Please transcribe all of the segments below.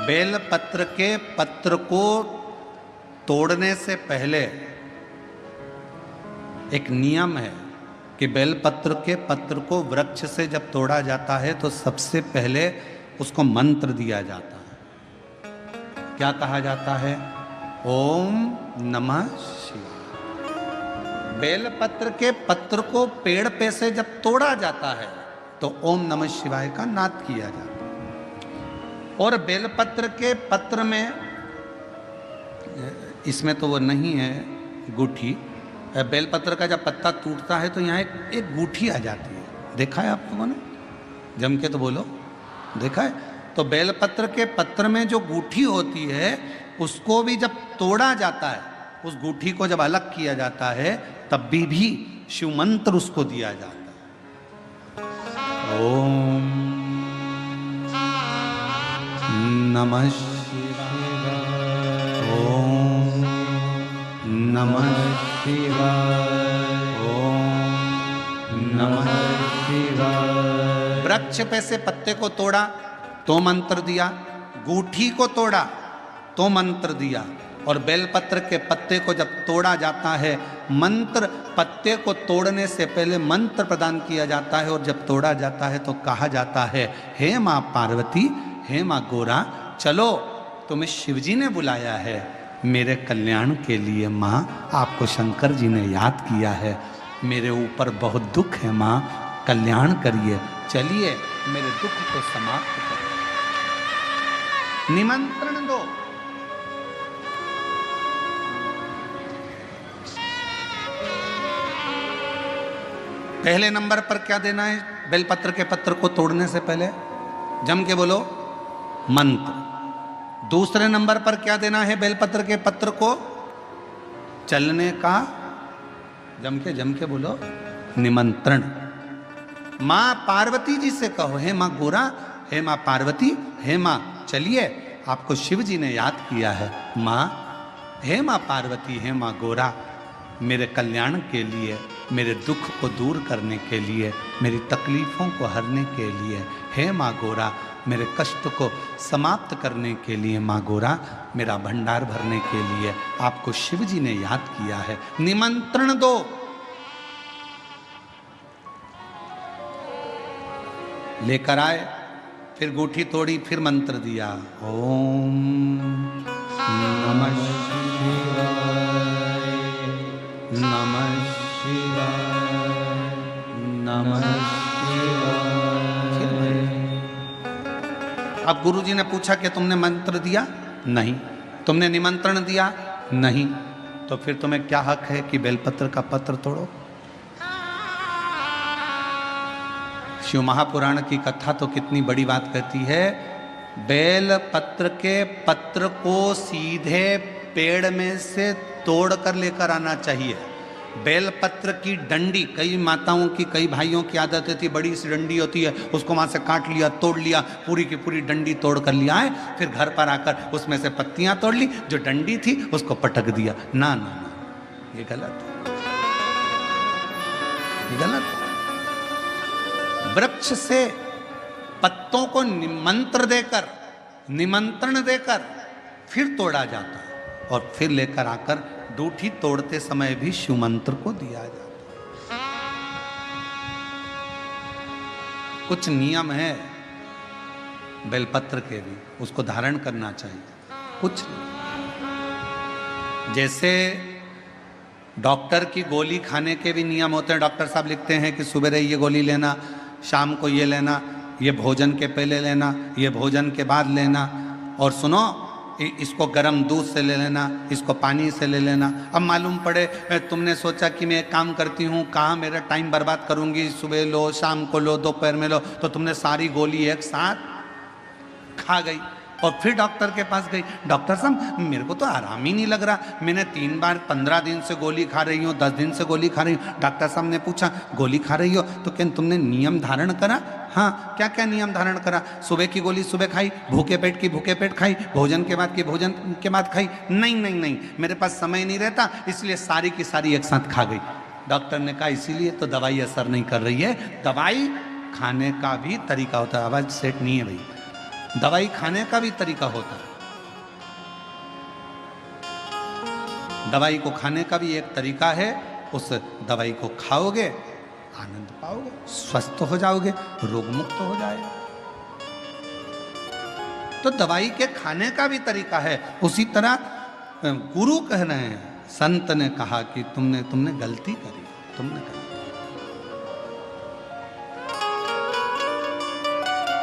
बेलपत्र के पत्र को तोड़ने से पहले एक नियम है कि बेलपत्र के पत्र को वृक्ष से जब तोड़ा जाता है तो सबसे पहले उसको मंत्र दिया जाता है। क्या कहा जाता है? ओम नमः शिवाय। बेलपत्र के पत्र को पेड़ पे से जब तोड़ा जाता है तो ओम नमः शिवाय का नाद किया जाता है। और बेलपत्र के पत्र में, इसमें तो वो नहीं है गूठी, बेलपत्र का जब पत्ता टूटता है तो यहाँ एक गूठी आ जाती है। देखा है आप लोगों ने? जम के तो बोलो, देखा है? तो बेलपत्र के पत्र में जो गूठी होती है उसको भी जब तोड़ा जाता है, उस गूठी को जब अलग किया जाता है तब भी शिव मंत्र उसको दिया जाता है। ओम नमः शिवाय, ओम नमः शिवाय, ओम नमः शिवाय। वृक्ष पे से पत्ते को तोड़ा तो मंत्र दिया, गूठी को तोड़ा तो मंत्र दिया, और बेलपत्र के पत्ते को जब तोड़ा जाता है, मंत्र पत्ते को तोड़ने से पहले मंत्र प्रदान किया जाता है, और जब तोड़ा जाता है तो कहा जाता है, हे माँ पार्वती, हे माँ गोरा, चलो तुम्हें शिवजी ने बुलाया है मेरे कल्याण के लिए। माँ, आपको शंकर जी ने याद किया है, मेरे ऊपर बहुत दुख है माँ, कल्याण करिए, चलिए मेरे दुख को समाप्त करिए, निमंत्रण दो। पहले नंबर पर क्या देना है बेलपत्र के पत्र को तोड़ने से पहले? जम के बोलो, मंत्र। दूसरे नंबर पर क्या देना है बेलपत्र के पत्र को चलने का? जम के बोलो, निमंत्रण। माँ पार्वती जी से कहो, हे माँ गोरा, हे माँ पार्वती, हे माँ चलिए, आपको शिव जी ने याद किया है। माँ, हे माँ पार्वती, हे माँ गोरा, मेरे कल्याण के लिए, मेरे दुख को दूर करने के लिए, मेरी तकलीफ़ों को हरने के लिए, हे माँ गोरा, मेरे कष्ट को समाप्त करने के लिए, माँ गोरा, मेरा भंडार भरने के लिए आपको शिव जी ने याद किया है, निमंत्रण दो। लेकर आए, फिर गूठी तोड़ी, फिर मंत्र दिया, ओम नमः शिवाय, नमः शिवाय, नमः शिवाय। अब गुरुजी ने पूछा कि तुमने मंत्र दिया? नहीं। तुमने निमंत्रण दिया? नहीं। तो फिर तुम्हें क्या हक है कि बेलपत्र का पत्र तोड़ो? शिव महापुराण की कथा तो कितनी बड़ी बात कहती है, बेलपत्र के पत्र को सीधे पेड़ में से तोड़ कर लेकर आना चाहिए। बेलपत्र की डंडी, कई माताओं की, कई भाइयों की आदत होती है, बड़ी सी डंडी होती है, उसको वहाँ से काट लिया, तोड़ लिया, पूरी की पूरी डंडी तोड़ कर लिया है, फिर घर पर आकर उसमें से पत्तियाँ तोड़ ली, जो डंडी थी उसको पटक दिया। ना ना ना, ये गलत है, ये गलत है। वृक्ष से पत्तों को निमंत्रण देकर फिर तोड़ा जाता है, और फिर लेकर आकर दूठी तोड़ते समय भी शिव मंत्र को दिया जाता है। कुछ नियम है बेलपत्र के भी, उसको धारण करना चाहिए। कुछ जैसे डॉक्टर की गोली खाने के भी नियम होते हैं। डॉक्टर साहब लिखते हैं कि सुबह ये गोली लेना, शाम को ये लेना, ये भोजन के पहले लेना, ये भोजन के बाद लेना, और सुनो इसको गर्म दूध से ले लेना, इसको पानी से ले लेना। अब मालूम पड़े तुमने सोचा कि मैं एक काम करती हूँ, कहाँ मेरा टाइम बर्बाद करूँगी, सुबह लो, शाम को लो, दोपहर में लो, तो तुमने सारी गोली एक साथ खा गई। और फिर डॉक्टर के पास गई, डॉक्टर साहब मेरे को तो आराम ही नहीं लग रहा, मैंने 3 बार 15 दिन से गोली खा रही हूँ, 10 दिन से गोली खा रही हूँ। डॉक्टर साहब ने पूछा गोली खा रही हो तो क्या तुमने नियम धारण करा? हाँ, क्या क्या नियम धारण करा? सुबह की गोली सुबह खाई, भूखे पेट की भूखे पेट खाई, भोजन के बाद की भोजन के बाद खाई? नहीं नहीं नहीं, मेरे पास समय नहीं रहता, इसलिए सारी की सारी एक साथ खा गई। डॉक्टर ने कहा इसीलिए तो दवाई असर नहीं कर रही है, दवाई खाने का भी तरीका होता है। आवाज़ सेट नहीं है भाई, दवाई खाने का भी तरीका होता है। दवाई को खाने का भी एक तरीका है। उस दवाई को खाओगे, आनंद पाओगे, स्वस्थ हो जाओगे, रोग मुक्त हो जाएगा। तो दवाई के खाने का भी तरीका है। उसी तरह गुरु कह रहे हैं, संत ने कहा कि तुमने गलती करी, तुमने गलती।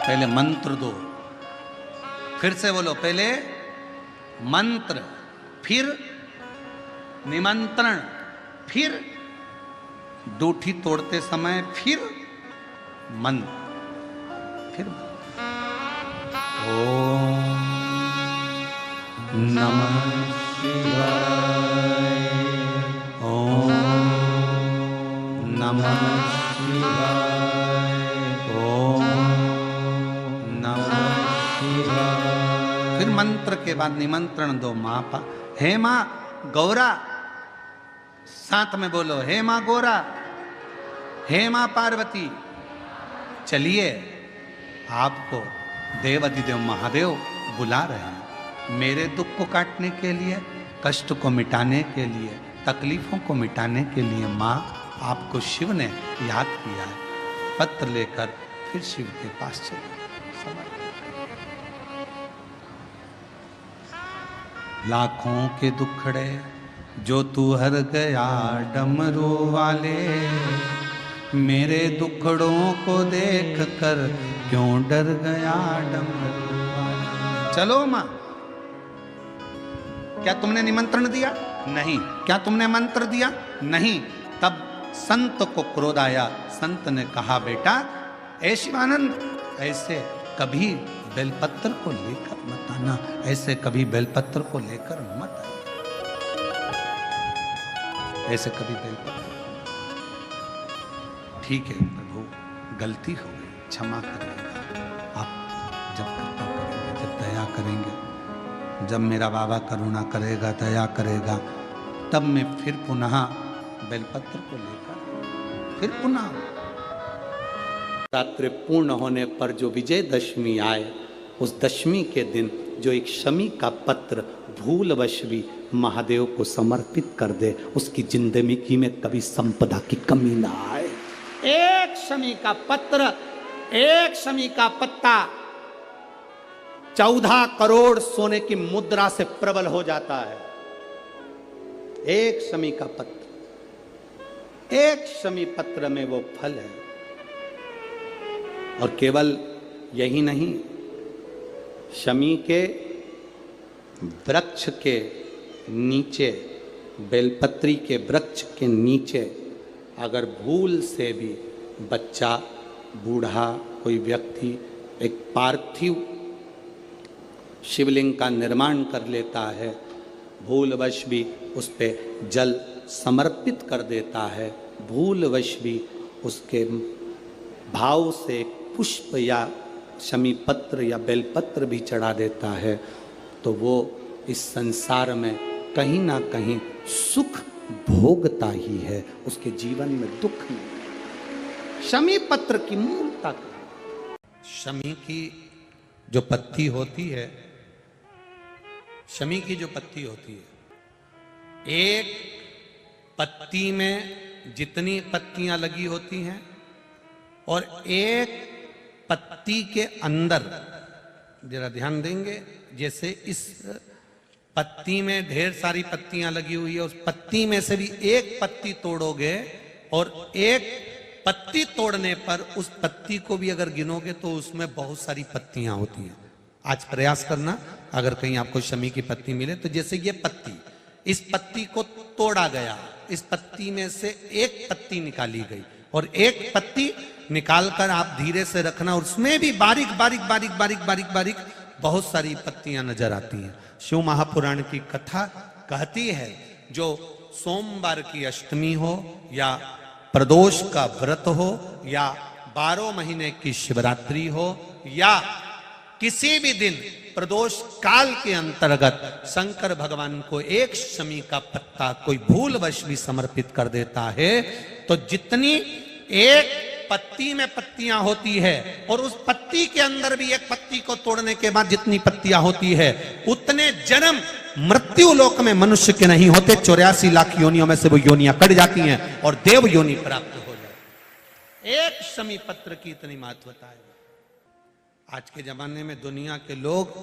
पहले मंत्र दो, फिर से बोलो, पहले मंत्र, फिर निमंत्रण, फिर दूठी तोड़ते समय फिर मंत्र, फिर ओम नमः शिवाय, ओम नमः शिवाय, ओम नमः शिवाय। फिर मंत्र के बाद निमंत्रण दो। माँ पा, हे माँ गौरा, साथ में बोलो, हे माँ गौरा, हे माँ पार्वती, चलिए आपको देवाधिदेव महादेव बुला रहे हैं मेरे दुख को काटने के लिए, कष्ट को मिटाने के लिए, तकलीफों को मिटाने के लिए। माँ आपको शिव ने याद किया है। पत्र लेकर फिर शिव के पास चले। लाखों के दुखड़े जो तू हर गया डमरू वाले, मेरे दुखड़ों को देख कर क्यों डर गया डमरू वाले। चलो माँ, क्या तुमने निमंत्रण दिया? नहीं। क्या तुमने मंत्र दिया? नहीं। तब संत को क्रोध आया। संत ने कहा, बेटा ऐ शिवानंद, ऐसे कभी बेलपत्र को लेकर मत आना, ऐसे कभी बेलपत्र को लेकर मत आना, ऐसे कभी बेलपत्र। ठीक है प्रभु, गलती हो गई, क्षमा करिएगा। आप जब कृपा करेंगे, जब दया करेंगे, जब मेरा बाबा करुणा करेगा, दया करेगा, तब मैं फिर पुनः बेलपत्र को लेकर फिर पुनः। रात्रि पूर्ण होने पर जो विजयदशमी आए, उस दशमी के दिन जो एक शमी का पत्र भूलवश भी महादेव को समर्पित कर दे, उसकी जिंदगी में कभी संपदा की कमी ना आए। एक शमी का पत्र, एक शमी का पत्ता 14 करोड़ सोने की मुद्रा से प्रबल हो जाता है। एक शमी का पत्र, एक शमी पत्र में वो फल है। और केवल यही नहीं, शमी के वृक्ष के नीचे, बेलपत्री के वृक्ष के नीचे अगर भूल से भी बच्चा, बूढ़ा, कोई व्यक्ति एक पार्थिव शिवलिंग का निर्माण कर लेता है, भूलवश भी उस पे जल समर्पित कर देता है, भूलवश भी उसके भाव से पुष्प या शमी पत्र या बेलपत्र भी चढ़ा देता है, तो वो इस संसार में कहीं ना कहीं सुख भोगता ही है, उसके जीवन में दुख नहीं। शमी पत्र की मूलता, शमी की जो पत्ती होती है, शमी की जो पत्ती होती है, एक पत्ती में जितनी पत्तियां लगी होती हैं और एक पत्ती के अंदर, जरा ध्यान देंगे, जैसे इस पत्ती में ढेर सारी पत्तियां लगी हुई है, उस पत्ती में से भी एक पत्ती तोड़ोगे और एक पत्ती तोड़ने पर उस पत्ती को भी अगर गिनोगे तो उसमें बहुत सारी पत्तियां होती हैं। आज प्रयास करना, अगर कहीं आपको शमी की पत्ती मिले तो जैसे ये पत्ती, इस पत्ती को तोड़ा गया, इस पत्ती में से एक पत्ती निकाली गई और एक पत्ती निकालकर आप धीरे से रखना, उसमें भी बारीक बारीक बारीक बारीक बारीक बारीक बहुत सारी पत्तियां नजर आती हैं। शिव महापुराण की कथा कहती है, जो सोमवार की अष्टमी हो या प्रदोष का व्रत हो या 12 महीने की शिवरात्रि हो या किसी भी दिन प्रदोष काल के अंतर्गत शंकर भगवान को एक शमी का पत्ता कोई भूलवश भी समर्पित कर देता है, तो जितनी एक पत्ती में पत्तियां होती है और उस पत्ती के अंदर भी एक पत्ती को तोड़ने के बाद जितनी पत्तियां होती है उतने जन्म मृत्यु लोक में मनुष्य के नहीं होते। 84 लाख योनियों में से वो योनियां कट जाती हैं और देव योनि प्राप्त हो जाती है। एक शमी पत्र की इतनी महत्वता है। आज के जमाने में दुनिया के लोग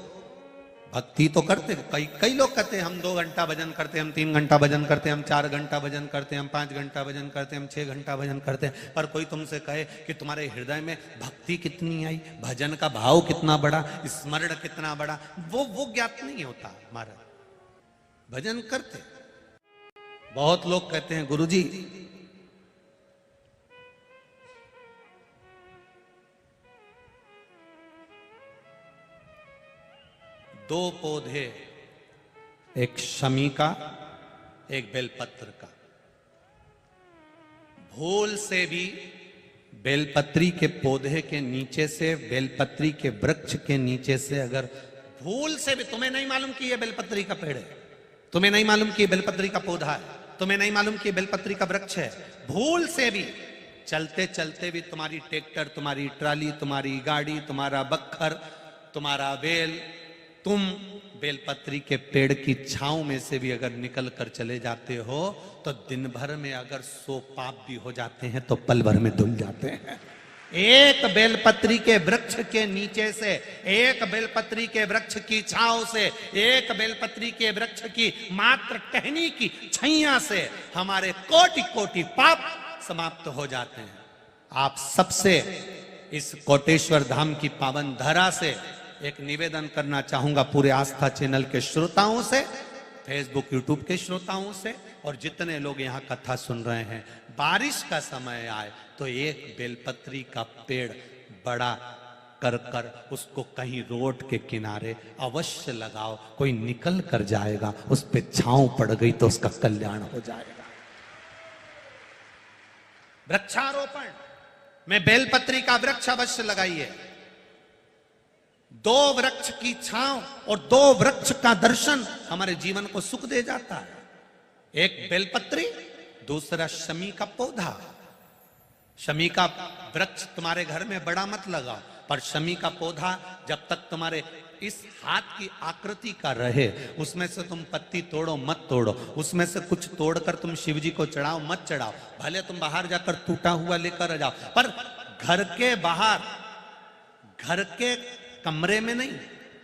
भक्ति तो करते, कई लोग कहते हैं हम 2 घंटा भजन करते हैं, हम 3 घंटा भजन करते हैं, हम 4 घंटा भजन करते हैं, हम 5 घंटा भजन करते हैं, हम 6 घंटा भजन करते हैं। पर कोई तुमसे कहे कि तुम्हारे हृदय में भक्ति कितनी आई, भजन का भाव कितना बड़ा, स्मरण कितना बड़ा, वो ज्ञात नहीं होता। महाराज भजन करते। बहुत लोग कहते हैं गुरुजी दो पौधे, एक शमी का एक बेलपत्र का, भूल से भी बेलपत्री के पौधे के नीचे से, बेलपत्री के वृक्ष के नीचे से अगर भूल से भी, तुम्हें नहीं मालूम कि यह बेलपत्री का पेड़ है, तुम्हें नहीं मालूम कि बेलपत्री का पौधा है, तुम्हें नहीं मालूम कि बेलपत्री का वृक्ष है, भूल से भी चलते चलते भी तुम्हारी ट्रैक्टर, तुम्हारी ट्राली, तुम्हारी गाड़ी, तुम्हारा बक्खर, तुम्हारा बेल, तुम बेलपत्री के पेड़ की छांव में से भी अगर निकल कर चले जाते हो तो दिन भर में अगर 100 पाप भी हो जाते हैं तो पल भर में धुल जाते हैं। एक बेलपत्री के वृक्ष के नीचे से, एक बेलपत्री के वृक्ष की छांव से, एक बेलपत्री के वृक्ष की मात्र टहनी की छैया से हमारे कोटि कोटि पाप समाप्त हो जाते हैं। आप सबसे इस कोटेश्वर धाम की पावन धरा से एक निवेदन करना चाहूंगा, पूरे आस्था चैनल के श्रोताओं से, फेसबुक यूट्यूब के श्रोताओं से, और जितने लोग यहाँ कथा सुन रहे हैं, बारिश का समय आए तो एक बेलपत्री का पेड़ बड़ा कर कर उसको कहीं रोड के किनारे अवश्य लगाओ। कोई निकल कर जाएगा, उस पे छांव पड़ गई तो उसका कल्याण हो जाएगा। वृक्षारोपण में बेलपत्री का वृक्ष अवश्य लगाइए। 2 वृक्ष की छांव और 2 वृक्ष का दर्शन हमारे जीवन को सुख दे जाता है। एक बेलपत्री, दूसरा शमी का पौधा। शमी का वृक्ष तुम्हारे घर में बड़ा मत लगाओ, पर शमी का पौधा जब तक तुम्हारे इस हाथ की आकृति का रहे, उसमें से तुम पत्ती तोड़ो मत तोड़ो, उसमें से कुछ तोड़कर तुम शिव जी को चढ़ाओ मत चढ़ाओ। भले तुम बाहर जाकर टूटा हुआ लेकर आ जाओ, पर घर के बाहर, घर के कमरे में नहीं,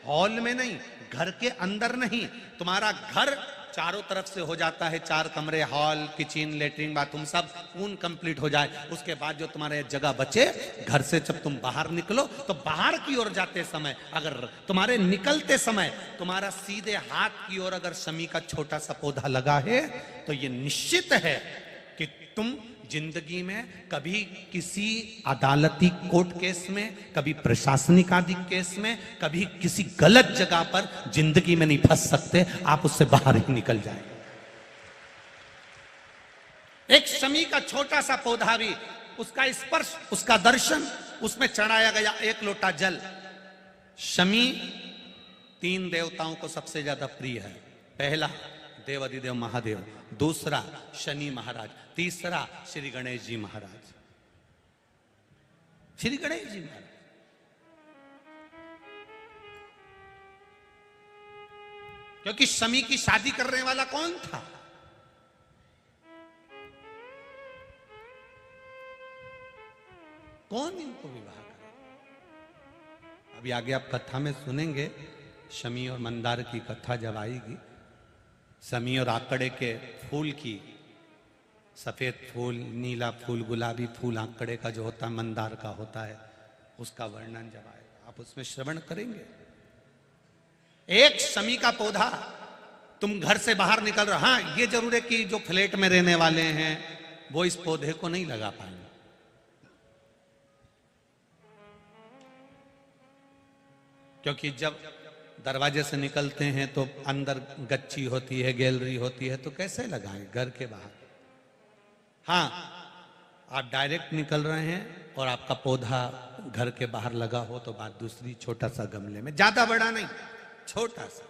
हॉल में नहीं, घर के अंदर नहीं, तुम्हारा घर चारों तरफ से हो जाता है, 4 कमरे, हॉल, किचन, लेटरिन, बाथरूम सब पूर्ण कंप्लीट हो जाए, उसके बाद जो तुम्हारे जगह बचे, घर से जब तुम बाहर निकलो तो बाहर की ओर जाते समय, अगर तुम्हारे निकलते समय तुम्हारा सीधे हाथ की ओर अगर शमी का छोटा सा पौधा लगा है तो ये निश्चित है कि तुम जिंदगी में कभी किसी अदालती कोर्ट केस में, कभी प्रशासनिक आदि केस में, कभी किसी गलत जगह पर जिंदगी में नहीं फंस सकते, आप उससे बाहर ही निकल जाए। एक शमी का छोटा सा पौधा भी, उसका स्पर्श, उसका दर्शन, उसमें चढ़ाया गया 1 लोटा जल। शमी 3 देवताओं को सबसे ज्यादा प्रिय है। पहला देवाधिदेव महादेव, दूसरा शनि महाराज, तीसरा श्री गणेश जी महाराज। श्री गणेश जी महाराज क्योंकि शमी की शादी करने वाला कौन था? कौन इनको विवाह करे? अभी आगे आप कथा में सुनेंगे, शमी और मंदार की कथा जब आएगी, शमी और आकड़े के फूल की, सफेद फूल, नीला फूल, गुलाबी फूल आंकड़े का जो होता है, मंदार का होता है, उसका वर्णन जब आएगा आप उसमें श्रवण करेंगे। एक शमी का पौधा, तुम घर से बाहर निकल रहे, हाँ ये जरूर है कि जो फ्लैट में रहने वाले हैं वो इस पौधे को नहीं लगा पाएंगे, क्योंकि जब दरवाजे से निकलते हैं तो अंदर गच्ची होती है, गैलरी होती है, तो कैसे लगाएं घर के बाहर। हाँ, आप डायरेक्ट निकल रहे हैं और आपका पौधा घर के बाहर लगा हो तो बात दूसरी, छोटा सा गमले में, ज्यादा बड़ा नहीं, छोटा सा।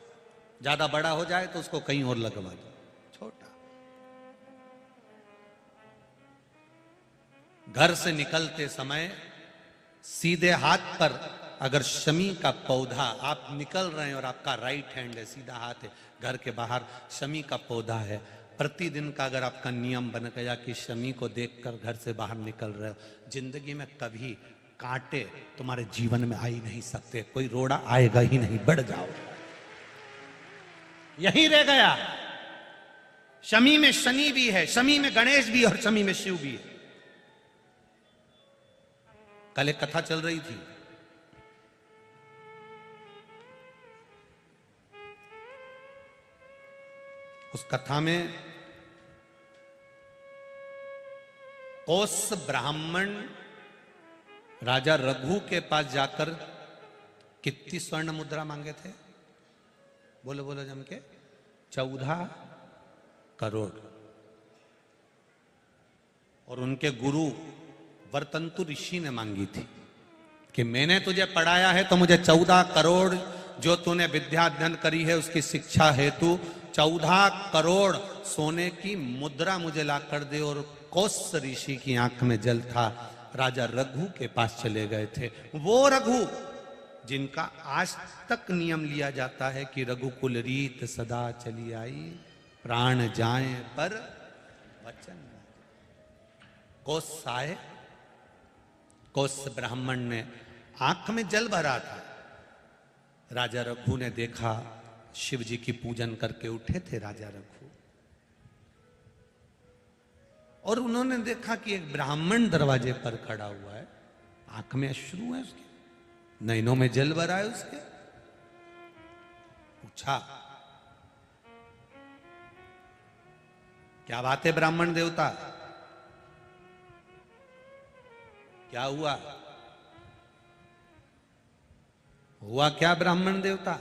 ज्यादा बड़ा हो जाए तो उसको कहीं और लगवा दो, छोटा। घर से निकलते समय सीधे हाथ पर अगर शमी का पौधा, आप निकल रहे हैं और आपका राइट हैंड है, सीधा हाथ है, घर के बाहर शमी का पौधा है, प्रतिदिन का अगर आपका नियम बन गया कि शमी को देखकर घर से बाहर निकल रहे हो, जिंदगी में कभी कांटे तुम्हारे जीवन में आ ही नहीं सकते, कोई रोड़ा आएगा ही नहीं, बढ़ जाओ। यहीं रह गया। शमी में शनि भी है, शमी में गणेश भी और शमी में शिव भी है। कल एक कथा चल रही थी, उस कथा में कौस ब्राह्मण राजा रघु के पास जाकर कितनी स्वर्ण मुद्रा मांगे थे? बोलो बोलो जम के, 14 करोड़। और उनके गुरु वर्तंतु ऋषि ने मांगी थी कि मैंने तुझे पढ़ाया है तो मुझे 14 करोड़ जो तूने विद्या अध्ययन करी है उसकी शिक्षा हेतु 14 करोड़ सोने की मुद्रा मुझे ला कर दे। और कौस ऋषि की आंख में जल था, राजा रघु के पास चले गए थे। वो रघु जिनका आज तक नियम लिया जाता है कि रघुकुल रीत सदा चली आई, प्राण जाए पर वचन। कौस आए, कौस ब्राह्मण ने आंख में जल भरा था। राजा रघु ने देखा, शिव जी की पूजन करके उठे थे राजा रघु, और उन्होंने देखा कि एक ब्राह्मण दरवाजे पर खड़ा हुआ है, आंख में अश्रु है उसके, नैनों में जल भरा है उसके। पूछा, क्या बात है ब्राह्मण देवता, क्या हुआ? हुआ क्या ब्राह्मण देवता,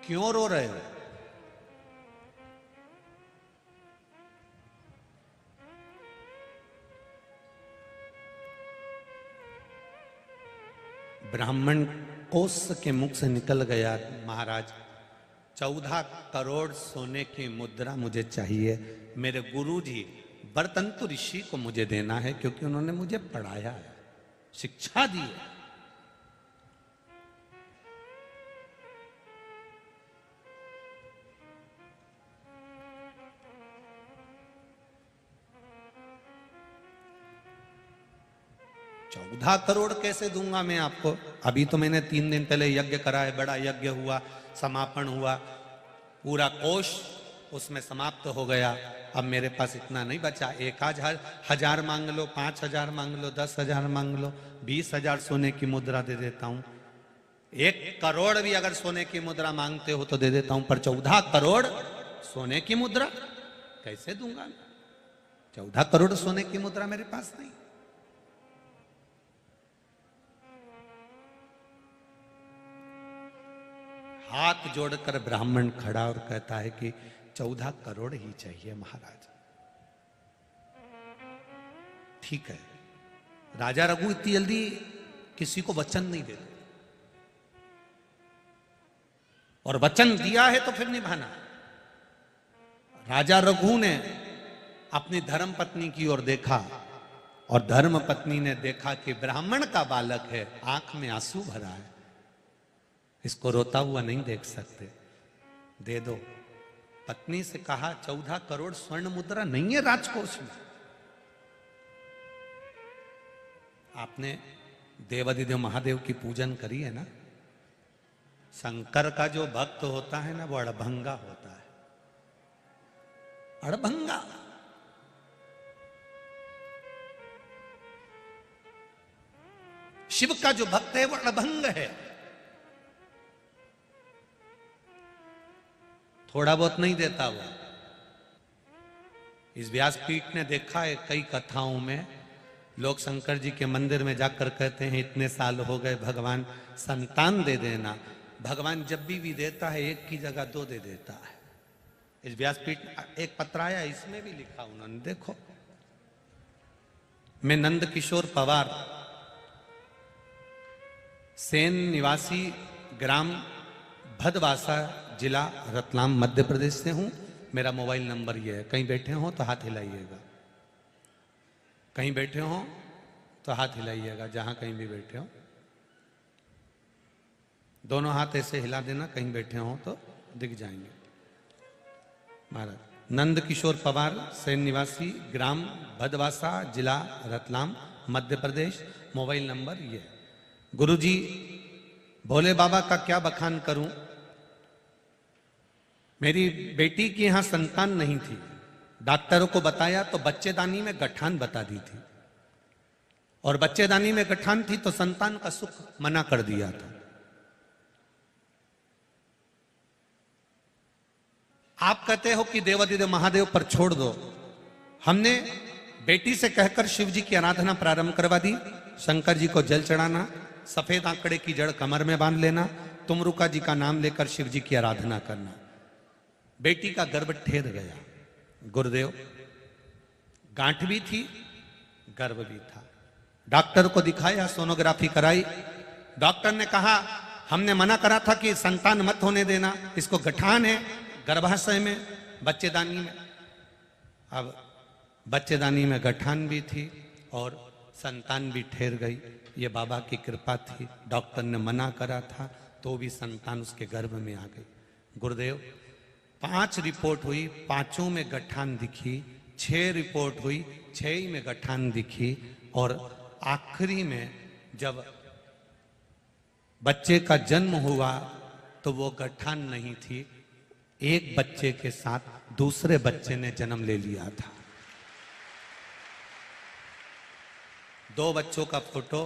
क्यों रो रहे हो? ब्राह्मण कौस के मुख से निकल गया, महाराज 14 करोड़ सोने की मुद्रा मुझे चाहिए, मेरे गुरुजी वर्तंतु ऋषि को मुझे देना है, क्योंकि उन्होंने मुझे पढ़ाया है, शिक्षा दी है। ₹14 करोड़ कैसे दूंगा मैं आपको? अभी तो मैंने 3 दिन पहले यज्ञ करा है, बड़ा यज्ञ हुआ, समापन हुआ, पूरा कोष उसमें समाप्त हो गया। अब मेरे पास इतना नहीं बचा। 1,000 मांग लो, 5,000 मांग लो, 10,000 मांग लो, 20,000 सोने की मुद्रा दे देता हूं। 1 करोड़ भी अगर सोने की मुद्रा मांगते हो तो दे देता हूं, पर 14 करोड़ सोने की मुद्रा कैसे दूंगा? 14 करोड़ सोने की मुद्रा मेरे पास नहीं। हाथ जोड़कर ब्राह्मण खड़ा और कहता है कि 14 करोड़ ही चाहिए महाराज। ठीक है, राजा रघु इतनी जल्दी किसी को वचन नहीं देते, और वचन दिया है तो फिर निभाना। राजा रघु ने अपनी धर्म पत्नी की ओर देखा, और धर्म पत्नी ने देखा कि ब्राह्मण का बालक है, आंख में आंसू भरा है, इसको रोता हुआ नहीं देख सकते, दे दो। पत्नी से कहा, 14 करोड़ स्वर्ण मुद्रा नहीं है राजकोष में। आपने देवाधिदेव महादेव की पूजन करी है ना? शंकर का जो भक्त होता है ना, वो अड़भंगा होता है, अड़भंगा। शिव का जो भक्त है वो अड़भंग है, थोड़ा बहुत नहीं देता वो। इस व्यासपीठ ने देखा है कई कथाओं में लोग शंकर जी के मंदिर में जाकर कहते हैं, इतने साल हो गए भगवान संतान दे देना। भगवान जब भी देता है 1 की जगह 2 दे देता है। इस व्यासपीठ एक पत्र आया, इसमें भी लिखा उन्होंने, देखो। मैं नंद किशोर पवार, सेन निवासी, ग्राम भदवासा, जिला रतलाम, मध्य प्रदेश से हूं। मेरा मोबाइल नंबर ये है, कहीं बैठे हो तो हाथ हिलाइएगा। कहीं बैठे हो तो हाथ हिलाइएगा, जहां कहीं भी बैठे हो दोनों हाथ ऐसे हिला देना, कहीं बैठे हो तो दिख जाएंगे। महाराज नंद किशोर पवार, सैन निवासी, ग्राम भदवासा, जिला रतलाम, मध्य प्रदेश। मोबाइल नंबर ये। गुरुजी, भोले बाबा का क्या बखान करूं। मेरी बेटी की यहां संतान नहीं थी, डॉक्टरों को बताया तो बच्चेदानी में गठान बता दी थी, और बच्चेदानी में गठान थी तो संतान का सुख मना कर दिया था। आप कहते हो कि देवाधिदेव महादेव पर छोड़ दो। हमने बेटी से कहकर शिव जी की आराधना प्रारंभ करवा दी। शंकर जी को जल चढ़ाना, सफेद आंकड़े की जड़ कमर में बांध लेना, तुमरुका जी का नाम लेकर शिव जी की आराधना करना। बेटी का गर्भ ठेर गया। गुरुदेव, गांठ भी थी, गर्भ भी था। डॉक्टर को दिखाया, सोनोग्राफी कराई। डॉक्टर ने कहा हमने मना करा था कि संतान मत होने देना, इसको गठान है गर्भाशय में, बच्चेदानी में। अब बच्चेदानी में गठान भी थी और संतान भी ठहर गई। ये बाबा की कृपा थी। डॉक्टर ने मना करा था तो भी संतान उसके गर्भ में आ गई। गुरुदेव, 5 रिपोर्ट हुई, 5 में गठान दिखी। 6 रिपोर्ट हुई, 6 में गठान दिखी। और आखिरी में जब बच्चे का जन्म हुआ तो वो गठान नहीं थी, एक बच्चे के साथ दूसरे बच्चे ने जन्म ले लिया था। 2 बच्चों का फोटो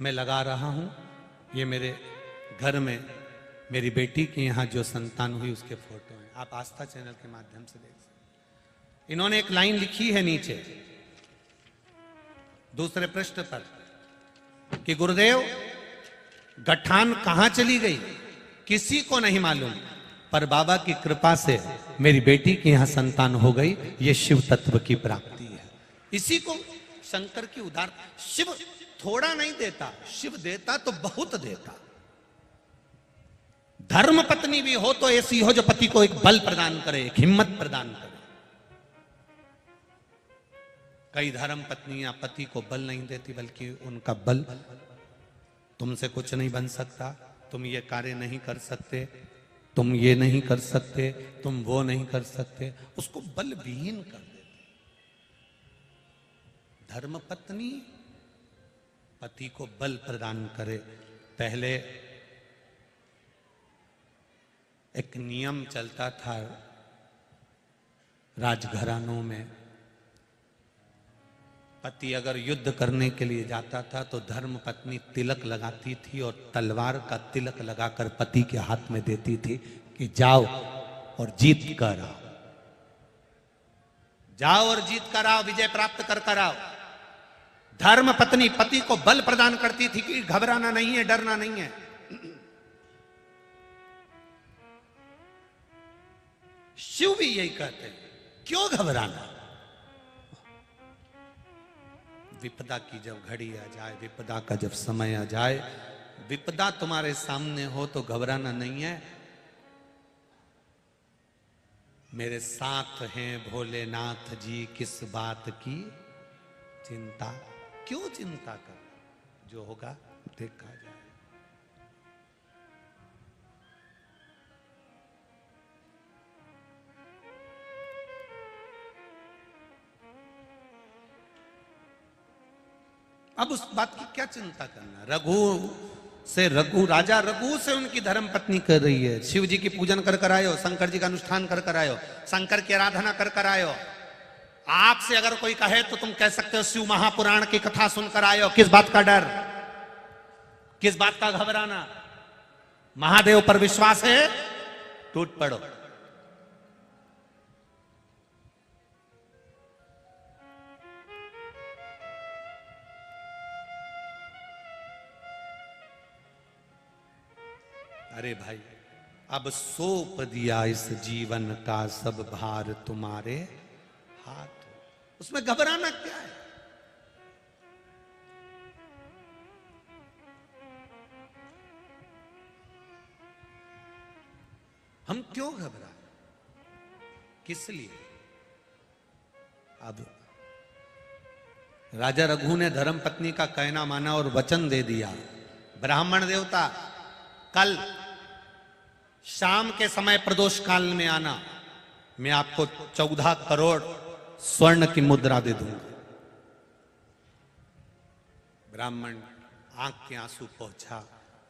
मैं लगा रहा हूं। ये मेरे घर में मेरी बेटी के यहां जो संतान हुई उसके फोटो हैं। आप आस्था चैनल के माध्यम से देख सकते। इन्होंने एक लाइन लिखी है नीचे दूसरे पृष्ठ पर कि गुरुदेव, गठान कहां चली गई किसी को नहीं मालूम, पर बाबा की कृपा से मेरी बेटी की यहां संतान हो गई। यह शिव तत्व की प्राप्ति है। इसी को शंकर की उदार। शिव थोड़ा नहीं देता, शिव देता तो बहुत देता। धर्म पत्नी भी हो तो ऐसी हो जो पति को एक बल प्रदान करे, एक हिम्मत प्रदान करे। कई धर्म पत्नियां पति को बल नहीं देती, बल्कि उनका बल, तुमसे कुछ नहीं बन सकता, तुम ये कार्य नहीं कर सकते, तुम ये नहीं कर सकते, तुम वो नहीं कर सकते, उसको बल विहीन कर देते। धर्मपत्नी पति को बल प्रदान करे। पहले एक नियम चलता था राजघरानों में, पति अगर युद्ध करने के लिए जाता था तो धर्म पत्नी तिलक लगाती थी और तलवार का तिलक लगाकर पति के हाथ में देती थी कि जाओ और जीत कर आओ, जाओ और जीत कर आओ, विजय प्राप्त कर आओ। धर्म पत्नी पति को बल प्रदान करती थी कि घबराना नहीं है, डरना नहीं है। शिव भी यही कहते हैं, क्यों घबराना। विपदा की जब घड़ी आ जाए, विपदा का जब समय आ जाए, विपदा तुम्हारे सामने हो तो घबराना नहीं है। मेरे साथ हैं भोलेनाथ जी, किस बात की चिंता। क्यों चिंता कर, जो होगा देखा जाए। अब उस बात की क्या चिंता करना। रघु राजा रघु से उनकी धर्म पत्नी कर रही है। शिव जी की पूजन कर आयो, शंकर जी का अनुष्ठान कर आयो, शंकर की आराधना कर आयो। आपसे अगर कोई कहे तो तुम कह सकते हो शिव महापुराण की कथा सुनकर आयो। किस बात का डर, किस बात का घबराना। महादेव पर विश्वास है, टूट पड़ो। अरे भाई, अब सौंप दिया इस जीवन का सब भार तुम्हारे हाथ। उसमें घबराना क्या है। हम क्यों घबराए, किस लिए। अब राजा रघु ने धर्म पत्नी का कहना माना और वचन दे दिया, ब्राह्मण देवता कल शाम के समय प्रदोष काल में आना, मैं आपको 14 करोड़ स्वर्ण की मुद्रा दे दूंगा। ब्राह्मण आंख के आंसू पहुंचा,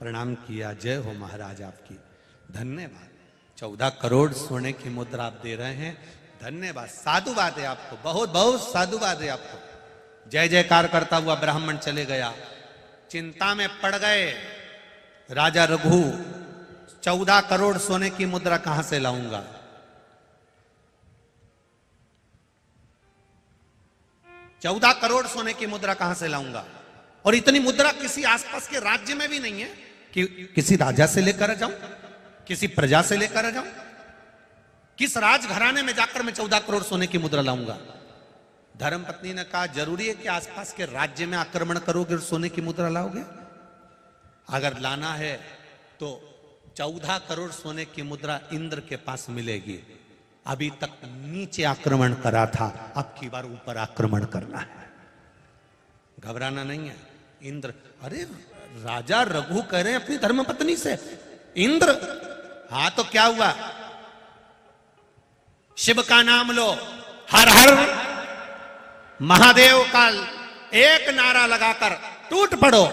प्रणाम किया, जय हो महाराज आपकी, धन्यवाद, 14 करोड़ सोने की मुद्रा आप दे रहे हैं, धन्यवाद, साधुवाद है आपको, बहुत बहुत साधुवाद है आपको। जय जयकार करता हुआ ब्राह्मण चले गया। चिंता में पड़ गए राजा रघु, 14 करोड़ सोने की मुद्रा कहां से लाऊंगा? चौदह करोड़ सोने की मुद्रा कहां से लाऊंगा? और इतनी मुद्रा किसी आसपास के राज्य में भी नहीं है कि किसी राजा से लेकर जाऊं, किसी प्रजा से लेकर जाऊं। किस राजघराने में जाकर मैं 14 करोड़ सोने की मुद्रा लाऊंगा? धर्मपत्नी ने कहा, जरूरी है कि आसपास के राज्य में आक्रमण करोगे और सोने की मुद्रा लाओगे? अगर लाना है तो 14 करोड़ सोने की मुद्रा इंद्र के पास मिलेगी। अभी तक नीचे आक्रमण करा था, अब की बार ऊपर आक्रमण करना है, घबराना नहीं है। इंद्र, अरे राजा रघु कह रहे हैं अपनी धर्मपत्नी से, इंद्र, हाँ तो क्या हुआ? शिव का नाम लो, हर हर महादेव का एक नारा लगाकर टूट पड़ो।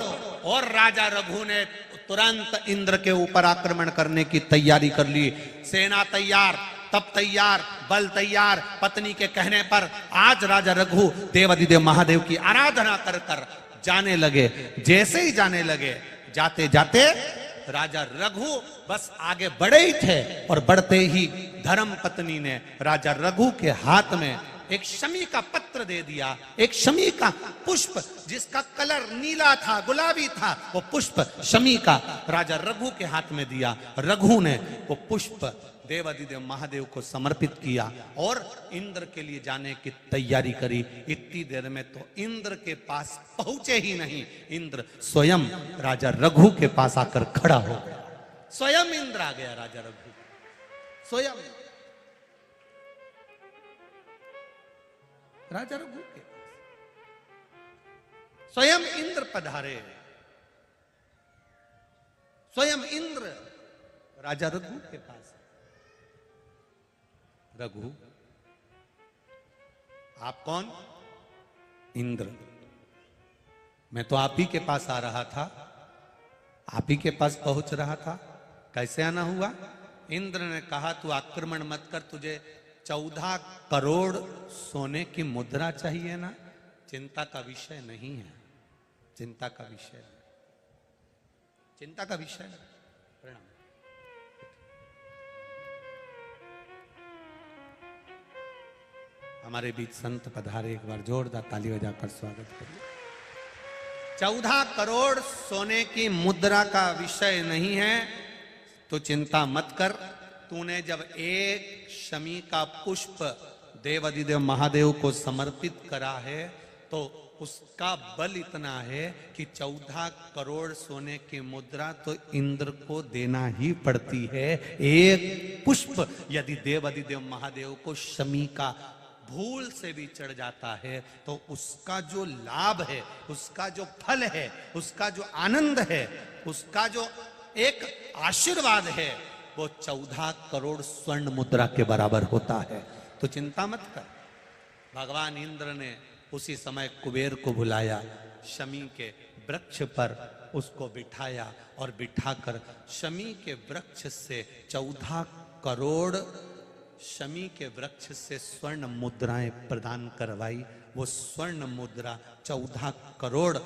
और राजा रघु ने तुरंत इंद्र के ऊपर आक्रमण करने की तैयारी कर ली। सेना तैयार, तब तैयार, बल तैयार। पत्नी के कहने पर आज राजा रघु देवाधिदेव महादेव की आराधना कर कर जाने लगे। जैसे ही जाने लगे, जाते जाते राजा रघु बस आगे बढ़े ही थे और बढ़ते ही धर्म पत्नी ने राजा रघु के हाथ में एक शमी का पत्र दे दिया, एक शमी का पुष्प जिसका कलर नीला था, गुलाबी था, वो पुष्प शमी का राजा रघु के हाथ में दिया। रघु ने वो पुष्प देवाधिदेव महादेव को समर्पित किया और इंद्र के लिए जाने की तैयारी करी। इतनी देर में तो इंद्र के पास पहुंचे ही नहीं, इंद्र स्वयं राजा रघु के पास आकर खड़ा हो गया। स्वयं इंद्र आ गया, राजा रघु स्वयं राजा रघु के स्वयं इंद्र पधारे, स्वयं इंद्र राजा रघु के पास। रघु, आप कौन? इंद्र, मैं तो आप ही के पास आ रहा था, आप ही के पास पहुंच रहा था। कैसे आना हुआ? इंद्र ने कहा, तू आक्रमण मत कर, तुझे 14 करोड़ सोने की मुद्रा चाहिए ना? चिंता का विषय नहीं है, चिंता का विषय, चिंता का विषय। प्रणाम। हमारे बीच संत पधारे, एक बार जोरदार ताली बजाकर स्वागत करिए। 14 करोड़ सोने की मुद्रा का विषय नहीं है, तो चिंता मत कर। तूने जब एक शमी का पुष्प देवाधिदेव महादेव को समर्पित करा है तो उसका बल इतना है कि 14 करोड़ सोने की मुद्रा तो इंद्र को देना ही पड़ती है। एक पुष्प यदि देवाधिदेव महादेव को शमी का भूल से भी चढ़ जाता है तो उसका जो लाभ है, उसका जो फल है, उसका जो आनंद है, उसका जो एक आशीर्वाद है, वो 14 करोड़ स्वर्ण मुद्रा के बराबर होता है। तो चिंता मत कर। भगवान इंद्र ने उसी समय कुबेर को बुलाया, शमी के वृक्ष पर उसको बिठाया और बिठाकर शमी के वृक्ष से 14 करोड़ शमी के वृक्ष से स्वर्ण मुद्राएं प्रदान करवाई। वो स्वर्ण मुद्रा 14 करोड़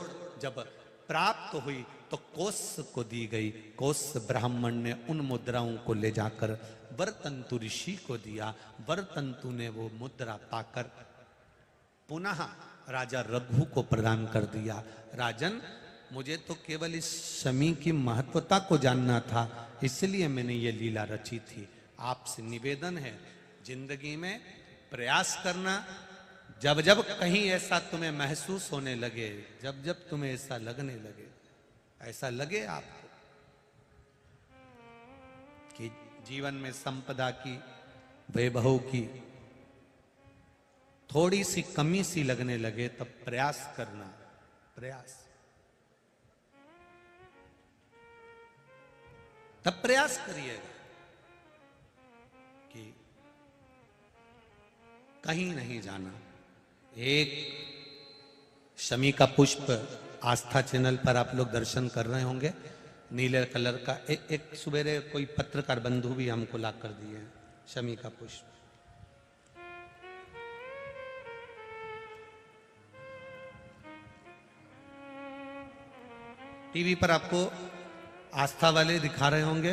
जब प्राप्त हुई तो कोस को दी गई। कोस ब्राह्मण ने उन मुद्राओं को ले जाकर वरतंतु ऋषि को दिया। वरतंतु ने वो मुद्रा पाकर पुनः राजा रघु को प्रदान कर दिया। राजन, मुझे तो केवल इस शमी की महत्वता को जानना था, इसलिए मैंने ये लीला रची थी। आपसे निवेदन है, जिंदगी में प्रयास करना, जब जब कहीं ऐसा तुम्हें महसूस होने लगे, जब जब तुम्हें ऐसा लगने लगे, ऐसा लगे आपको कि जीवन में संपदा की, वैभव की, थोड़ी सी कमी सी लगने लगे तब प्रयास करना, प्रयास, तब प्रयास करिएगा कि कहीं नहीं जाना। एक शमी का पुष्प आस्था चैनल पर आप लोग दर्शन कर रहे होंगे, नीले कलर का एक सुबेरे कोई पत्रकार बंधु भी हमको ला कर दिए हैं, शमी का पुष्प। टीवी पर आपको आस्था वाले दिखा रहे होंगे,